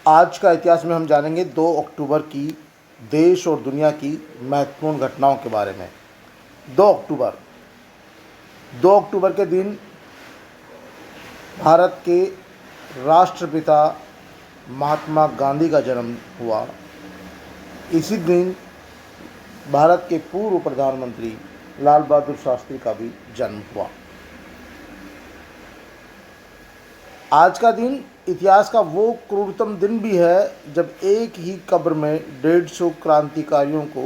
आज का इतिहास में हम जानेंगे 2 अक्टूबर की देश और दुनिया की महत्वपूर्ण घटनाओं के बारे में। 2 अक्टूबर 2 अक्टूबर के दिन भारत के राष्ट्रपिता महात्मा गांधी का जन्म हुआ। इसी दिन भारत के पूर्व प्रधानमंत्री लाल बहादुर शास्त्री का भी जन्म हुआ। आज का दिन इतिहास का वो क्रूरतम दिन भी है जब एक ही कब्र में 150 क्रांतिकारियों को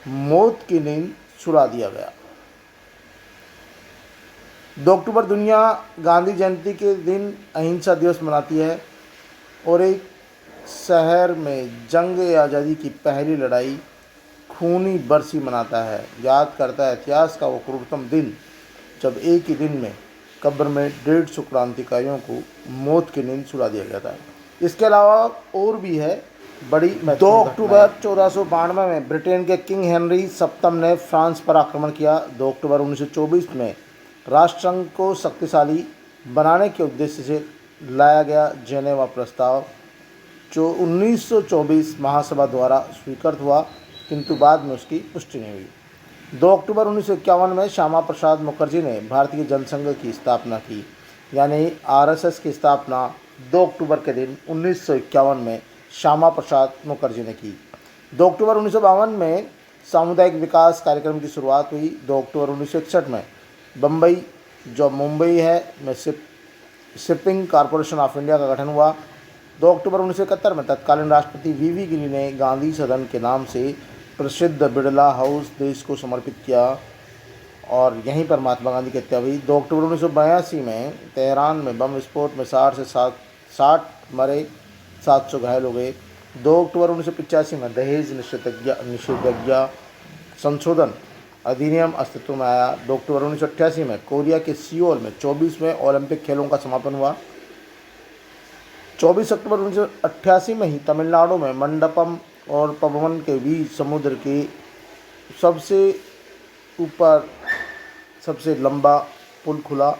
मौत की नींद सुला दिया गया। 2 अक्टूबर दुनिया गांधी जयंती के दिन अहिंसा दिवस मनाती है और एक शहर में जंग आज़ादी की पहली लड़ाई खूनी बरसी मनाता है, याद करता है इतिहास का वो क्रूरतम दिन जब एक ही दिन में कब्र में 150 क्रांतिकारियों को मौत की नींद सुला दिया गया था। इसके अलावा और भी है बड़ी 2 अक्टूबर 1492 में ब्रिटेन के किंग हेनरी सप्तम ने फ्रांस पर आक्रमण किया। 2 अक्टूबर 1924 में राष्ट्रसंघ को शक्तिशाली बनाने के उद्देश्य से लाया गया जेनेवा प्रस्ताव जो 1924 महासभा द्वारा स्वीकृत हुआ, किंतु बाद में उसकी पुष्टि नहीं हुई। 2 अक्टूबर 1951 में श्यामा प्रसाद मुखर्जी ने भारतीय जनसंघ की स्थापना की, यानी आरएसएस की स्थापना 2 अक्टूबर के दिन 1951 में श्यामा प्रसाद मुखर्जी ने की। 2 अक्टूबर 1952 में सामुदायिक विकास कार्यक्रम की शुरुआत हुई। 2 अक्टूबर 1961 में बम्बई, जो मुंबई है, में शिपिंग कॉरपोरेशन ऑफ इंडिया का गठन हुआ। 2 अक्टूबर 1971 में तत्कालीन राष्ट्रपति वीवी गिरी ने गांधी सदन के नाम से प्रसिद्ध बिड़ला हाउस देश को समर्पित किया और यहीं पर महात्मा गांधी की हत्या हुई। 2 अक्टूबर 1982 में तेहरान में बम विस्फोट में 60 मरे, 700 घायल हो गए। 2 अक्टूबर 1985 में दहेज निषेधाज्ञा संशोधन अधिनियम अस्तित्व में आया। 2 अक्टूबर 1988 में कोरिया के सियोल में 24वें ओलंपिक खेलों का समापन हुआ। 24 अक्टूबर 1988 में ही तमिलनाडु में मंडपम और पबवन के बीच समुद्र के सबसे ऊपर सबसे लंबा पुल खुला।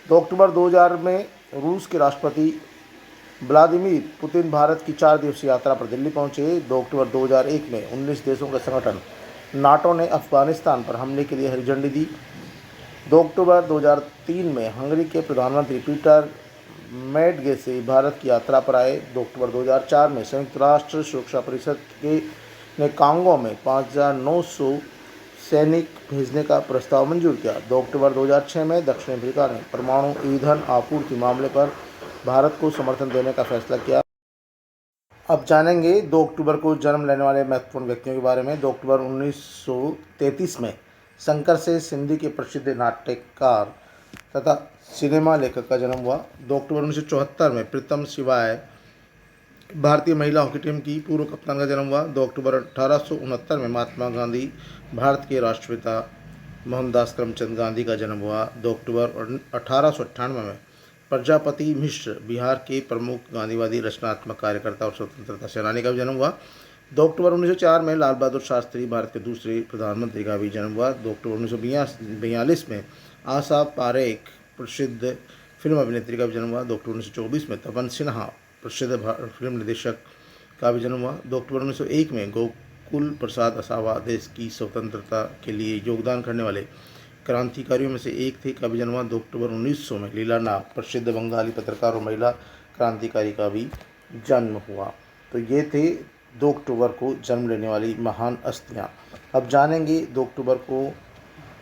2 अक्टूबर 2000 में रूस के राष्ट्रपति व्लादिमीर पुतिन भारत की 4 दिवसीय यात्रा पर दिल्ली पहुंचे। 2 अक्टूबर 2001 में 19 देशों के संगठन नाटो ने अफगानिस्तान पर हमले के लिए हरी झंडी दी। 2 अक्टूबर 2003 में हंगरी के प्रधानमंत्री पीटर मेडगेसे भारत की यात्रा पर आए। 2 अक्टूबर 2004 में संयुक्त राष्ट्र सुरक्षा परिषद ने कांगो में 5,900 सैनिक भेजने का प्रस्ताव मंजूर किया। 2 अक्टूबर 2006 में दक्षिण अफ्रीका ने परमाणु ईंधन आपूर्ति मामले पर भारत को समर्थन देने का फैसला किया। अब जानेंगे 2 अक्टूबर को जन्म लेने वाले महत्वपूर्ण व्यक्तियों के बारे में। 2 अक्टूबर 1933 में शंकर से सिंधी के प्रसिद्ध नाट्यकार तथा सिनेमा लेखक का जन्म हुआ। 2 अक्टूबर 1974 में प्रीतम शिवाय भारतीय महिला हॉकी टीम की पूर्व कप्तान का जन्म हुआ। 2 अक्टूबर 1869 में महात्मा गांधी भारत के राष्ट्रपिता मोहनदास करमचंद गांधी का जन्म हुआ। 2 अक्टूबर 1898 में प्रजापति मिश्र बिहार के प्रमुख गांधीवादी रचनात्मक कार्यकर्ता और स्वतंत्रता सेनानी का भी जन्म हुआ। 2 अक्टूबर 1904 में लाल बहादुर शास्त्री भारत के दूसरे प्रधानमंत्री का भी जन्म हुआ। 2 अक्टूबर 1942 में आशा पारेख प्रसिद्ध फिल्म अभिनेत्री का भी जन्म हुआ। 2 अक्टूबर 1924 में तपन सिन्हा प्रसिद्ध फिल्म निर्देशक का भी जन्म हुआ। 2 अक्टूबर 1901 में गोकुल प्रसाद असावा देश की स्वतंत्रता के लिए योगदान करने वाले क्रांतिकारियों में से एक थे, का भी जन्म हुआ। 2 अक्टूबर 1900 में लीला नाग प्रसिद्ध बंगाली पत्रकार और महिला क्रांतिकारी का भी जन्म हुआ। तो ये थे 2 अक्टूबर को जन्म लेने वाली महान हस्तियाँ। अब जानेंगे 2 अक्टूबर को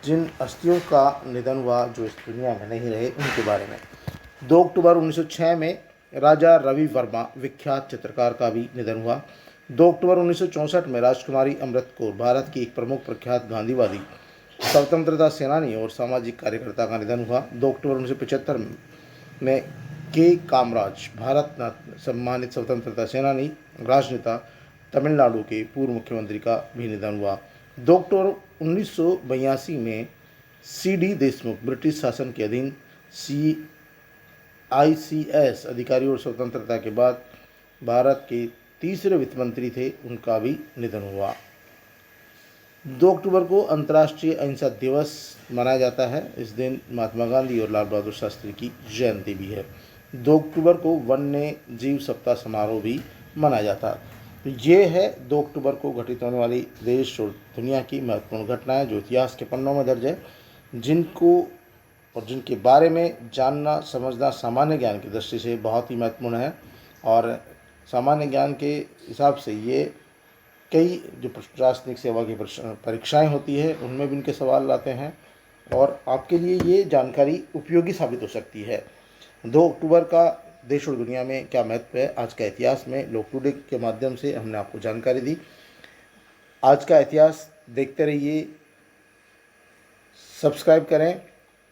जिन हस्तियों का निधन हुआ जो इस दुनिया में नहीं रहे उनके बारे में। 2 अक्टूबर 1906 में राजा रवि वर्मा विख्यात चित्रकार का भी निधन हुआ। 2 अक्टूबर 1964 में राजकुमारी अमृत कौर भारत की एक प्रमुख प्रख्यात गांधीवादी स्वतंत्रता सेनानी और सामाजिक कार्यकर्ता का निधन हुआ। 2 अक्टूबर 1975 में के कामराज भारत रत्न सम्मानित स्वतंत्रता सेनानी राजनेता तमिलनाडु के पूर्व मुख्यमंत्री का भी निधन हुआ। 2 अक्टूबर 1982 में सी.डी. देशमुख ब्रिटिश शासन के अधीन CICS अधिकारी और स्वतंत्रता के बाद भारत के तीसरे वित्त मंत्री थे, उनका भी निधन हुआ। 2 अक्टूबर को अंतर्राष्ट्रीय अहिंसा दिवस मनाया जाता है। इस दिन महात्मा गांधी और लाल बहादुर शास्त्री की जयंती भी है। 2 अक्टूबर को वन्य जीव सप्ताह समारोह भी मनाया जाता है। तो ये है 2 अक्टूबर को घटित होने वाली देश और दुनिया की महत्वपूर्ण घटनाएं जो इतिहास के पन्नों में दर्ज है, जिनको और जिनके बारे में जानना समझना सामान्य ज्ञान की दृष्टि से बहुत ही महत्वपूर्ण है। और सामान्य ज्ञान के हिसाब से ये कई जो प्रशासनिक सेवा की परीक्षाएं होती है उनमें भी इनके सवाल लाते हैं और आपके लिए ये जानकारी उपयोगी साबित हो सकती है। 2 अक्टूबर का देश और दुनिया में क्या महत्व है, आज का इतिहास में लोग टुडे के माध्यम से हमने आपको जानकारी दी। आज का इतिहास देखते रहिए, सब्सक्राइब करें,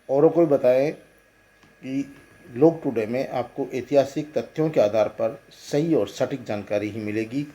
औरों को भी बताएं कि लोग टुडे में आपको ऐतिहासिक तथ्यों के आधार पर सही और सटीक जानकारी ही मिलेगी।